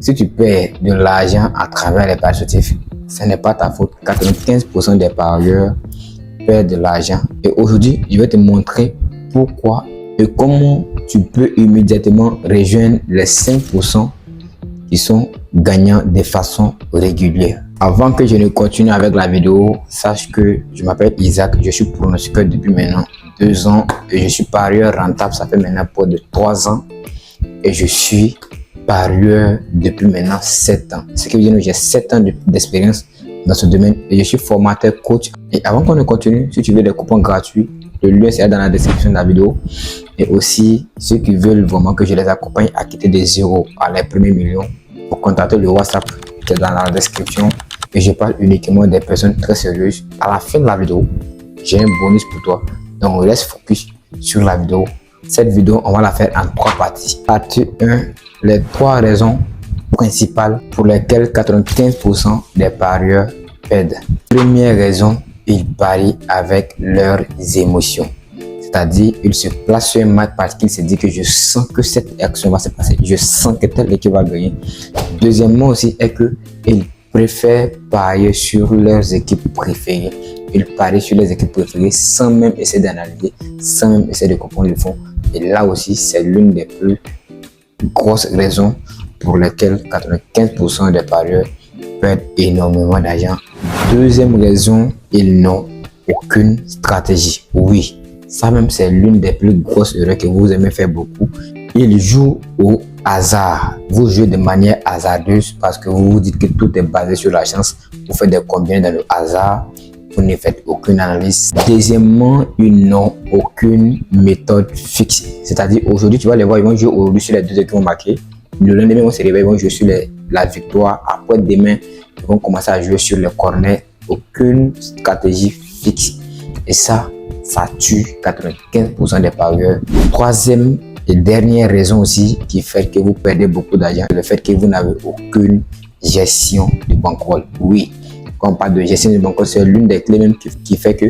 Si tu perds de l'argent à travers les paris sportifs, ce n'est pas ta faute. 95% des parieurs perdent de l'argent. Et aujourd'hui, je vais te montrer pourquoi et comment tu peux immédiatement rejoindre les 5% qui sont gagnants de façon régulière. Avant que je ne continue avec la vidéo, sache que je m'appelle Isaac, je suis pronostiqueur depuis maintenant 2 ans et je suis parieur rentable, ça fait maintenant près de 3 ans et je suis parieur depuis maintenant 7 ans. Ce qui veut dire que j'ai 7 ans d'expérience dans ce domaine et je suis formateur coach. Et avant qu'on ne continue, si tu veux des coupons gratuits, le lien sera dans la description de la vidéo. Et aussi, ceux qui veulent vraiment que je les accompagne à quitter des zéros à les premiers millions, pour contacter le WhatsApp qui est dans la description. Et je parle uniquement des personnes très sérieuses. À la fin de la vidéo, j'ai un bonus pour toi. Donc, reste focus sur la vidéo. Cette vidéo, on va la faire en 3 parties. Partie 1, les 3 raisons principales pour lesquelles 95% des parieurs perdent. Première raison, ils parient avec leurs émotions. C'est-à-dire, ils se placent sur un match parce qu'ils se disent que je sens que cette action va se passer. Je sens que telle équipe va gagner. Deuxièmement aussi, est qu'ils préfèrent parier sur leurs équipes préférées. Ils parient sur les équipes préférées sans même essayer d'analyser, sans même essayer de comprendre le fond. Et là aussi, c'est l'une des plus grosses raisons pour lesquelles 95% des parieurs perdent énormément d'argent. Deuxième raison, ils n'ont aucune stratégie. Oui, ça même c'est l'une des plus grosses erreurs que vous aimez faire beaucoup. Ils jouent au hasard. Vous jouez de manière hasardeuse parce que vous vous dites que tout est basé sur la chance. Vous faites des combinaisons dans le hasard. Vous ne faites aucune analyse. Deuxièmement, ils n'ont aucune méthode fixe. C'est-à-dire, aujourd'hui, tu vas les voir, ils vont jouer aujourd'hui sur les 2 équipes qui vont marquer. Le lendemain, ils vont se réveiller, ils vont jouer sur la victoire. Après, demain, ils vont commencer à jouer sur les corners. Aucune stratégie fixe. Et ça tue 95% des parieurs. Troisième et dernière raison aussi qui fait que vous perdez beaucoup d'argent, le fait que vous n'avez aucune gestion de bankroll. Oui, quand on parle de gestion de bankroll, c'est l'une des clés même qui fait que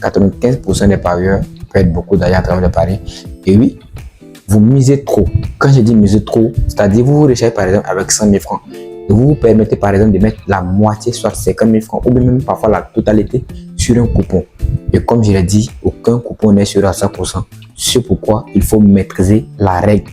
95% des parieurs perdent beaucoup d'argent à travers le pari. Et oui, vous misez trop. Quand je dis miser trop, c'est-à-dire vous vous rechargez par exemple avec 100 000 francs. Et vous vous permettez par exemple de mettre la moitié, soit 50 000 francs, ou bien même parfois la totalité sur un coupon. Et comme je l'ai dit, aucun coupon n'est sûr à 100%. C'est pourquoi il faut maîtriser la règle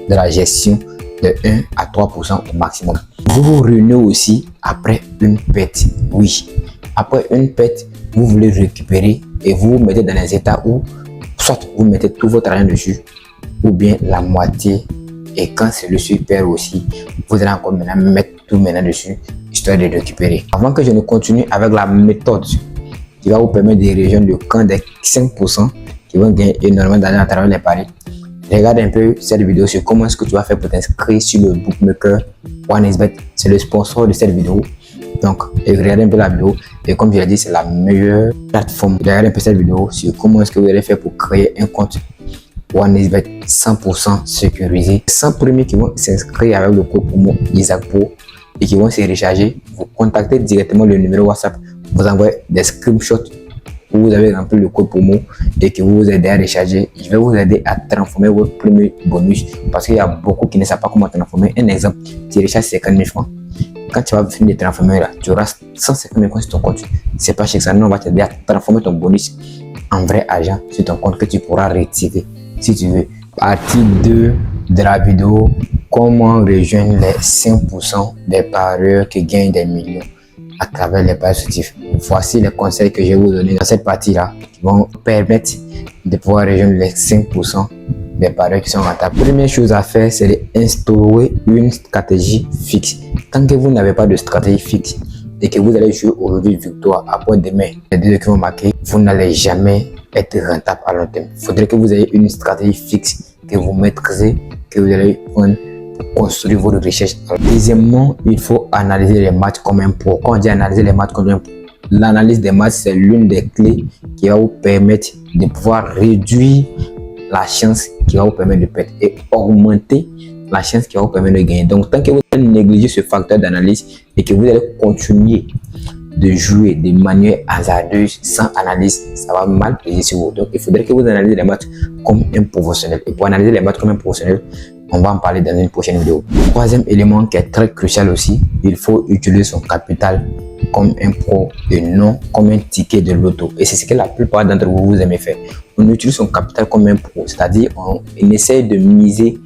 de la gestion de 1 à 3% au maximum. Vous vous ruinez aussi après une perte. Oui, après une perte, vous voulez récupérer et vous vous mettez dans les états où soit vous mettez tout votre argent dessus ou bien la moitié. Et quand celui-ci perd aussi, vous allez encore maintenant mettre tout maintenant dessus histoire de récupérer. Avant que je ne continue avec la méthode qui va vous permettre de rejoindre le camp des 5% qui vont gagner énormément d'argent à travers les paris, regarde un peu cette vidéo sur comment est-ce que tu vas faire pour t'inscrire sur le bookmaker OneXBet. C'est le sponsor de cette vidéo. Donc, regarde un peu la vidéo et comme je l'ai dit, c'est la meilleure plateforme. Regarde un peu cette vidéo sur comment est-ce que vous allez faire pour créer un compte OneXBet 100% sécurisé. 100 premiers qui vont s'inscrire avec le code promo ISACPRO et qui vont se recharger. Vous contactez directement le numéro WhatsApp. Vous envoyez des screenshots où vous avez rempli le code promo et qui vous aide à recharger. Je vais vous aider à transformer votre premier bonus parce qu'il y a beaucoup qui ne savent pas comment transformer. Un exemple, tu recharges 50 000 francs. Quand tu vas finir de transformer là, tu auras 150 000 francs sur ton compte. C'est pas chez ça, nous on va t'aider à transformer ton bonus en vrai argent sur ton compte que tu pourras réactiver si tu veux. Partie 2 de la vidéo, comment rejoindre les 5% des parieurs qui gagnent des millions à travers les paris sportifs. Voici les conseils que je vais vous donner dans cette partie-là qui vont permettre de pouvoir rejoindre les 5% des parieurs qui sont rentables. La première chose à faire, c'est d'instaurer une stratégie fixe. Tant que vous n'avez pas de stratégie fixe et que vous allez jouer aujourd'hui victoire, après demain, les 2 qui vont marquer, vous n'allez jamais être rentable à long terme. Il faudrait que vous ayez une stratégie fixe que vous maîtrisez, que vous allez prendre pour construire votre recherche. Deuxièmement, il faut analyser les matchs comme un pro. Quand on dit analyser les matchs comme un pro, l'analyse des matchs, c'est l'une des clés qui va vous permettre de pouvoir réduire la chance qui va vous permettre de perdre et augmenter la chance qui va vous permettre de gagner. Donc, tant que vous allez négliger ce facteur d'analyse et que vous allez continuer de jouer de manière hasardeuse, sans analyse, ça va mal payer sur vous. Donc, il faudrait que vous analysez les matchs comme un professionnel. Et pour analyser les matchs comme un professionnel, On va en parler dans une prochaine vidéo. Troisième élément qui est très crucial aussi, il faut utiliser son capital comme un pro et non comme un ticket de loto. Et c'est ce que la plupart d'entre vous aimez faire. On utilise son capital comme un pro, c'est-à-dire on essaie de miser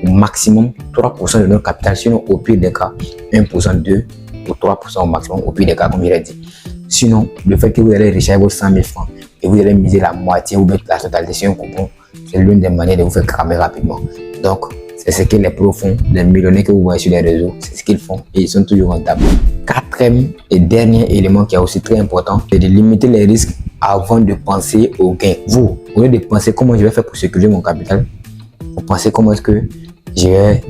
au maximum 3% de notre capital, sinon au pire des cas 1%, 2 ou 3% au maximum au pire des cas, comme je l'ai dit. Sinon, le fait que vous allez recharger vos 100 000 francs et vous allez miser la moitié ou mettre la totalité sur un coupon, c'est l'une des manières de vous faire cramer rapidement. Donc, c'est ce que les pros font, les millionnaires que vous voyez sur les réseaux, c'est ce qu'ils font et ils sont toujours rentables. Quatrième et dernier élément qui est aussi très important, c'est de limiter les risques avant de penser au gain. Vous, au lieu de penser comment je vais faire pour sécuriser mon capital, vous pensez comment est-ce que je vais,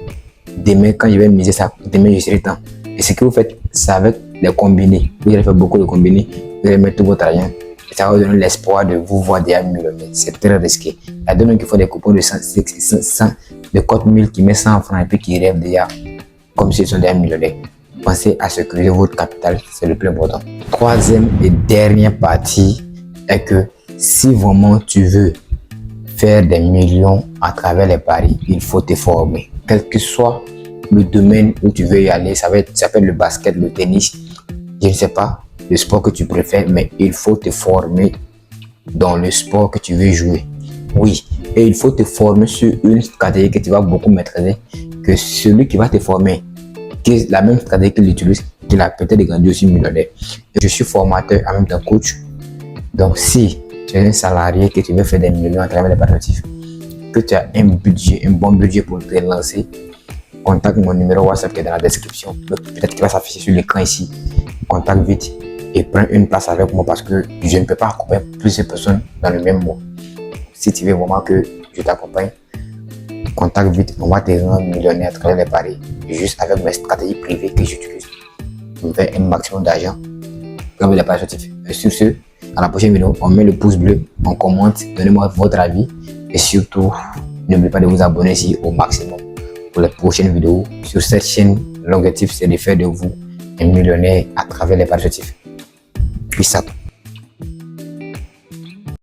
demain quand je vais miser ça, demain je serai temps. Et ce que vous faites, c'est avec les combinés. Vous allez faire beaucoup de combinés, vous allez mettre tout votre argent. Et ça va vous donner l'espoir de vous voir déjà millionnaire. C'est très risqué. Il y a des gens qui font des coupons de 100, de code 1000 qui met 100 francs et puis qui rêvent déjà comme s'ils sont déjà millionnaires. Pensez à sécuriser votre capital, c'est le plus important. Troisième et dernière partie est que si vraiment tu veux faire des millions à travers les paris, il faut te former. Quel que soit le domaine où tu veux y aller, ça peut être le basket, le tennis, je ne sais pas, le sport que tu préfères, mais il faut te former dans le sport que tu veux jouer. Oui, et il faut te former sur une stratégie que tu vas beaucoup maîtriser, que celui qui va te former, qui est la même stratégie qu'il utilise, qu'il a peut-être grandi aussi millionnaire. Je suis formateur en même temps coach. Donc si tu es un salarié que tu veux faire des millions à travers les paris sportifs, que tu as un budget, un bon budget pour te lancer, contacte mon numéro WhatsApp qui est dans la description. Peut-être qu'il va s'afficher sur l'écran ici. Contacte vite et prends une place avec moi parce que je ne peux pas accompagner plusieurs personnes dans le même mois. Si tu veux vraiment que je t'accompagne, contacte vite, on va te rendre millionnaire à travers les paris, juste avec mes stratégies privées que j'utilise pour faire un maximum d'argent avec les paris sportifs. Et sur ce, à la prochaine vidéo, on met le pouce bleu, on commente, donnez-moi votre avis et surtout, n'oubliez pas de vous abonner ici au maximum pour les prochaines vidéos. Sur cette chaîne, l'objectif c'est de faire de vous un millionnaire à travers les paris sportifs. Peace out.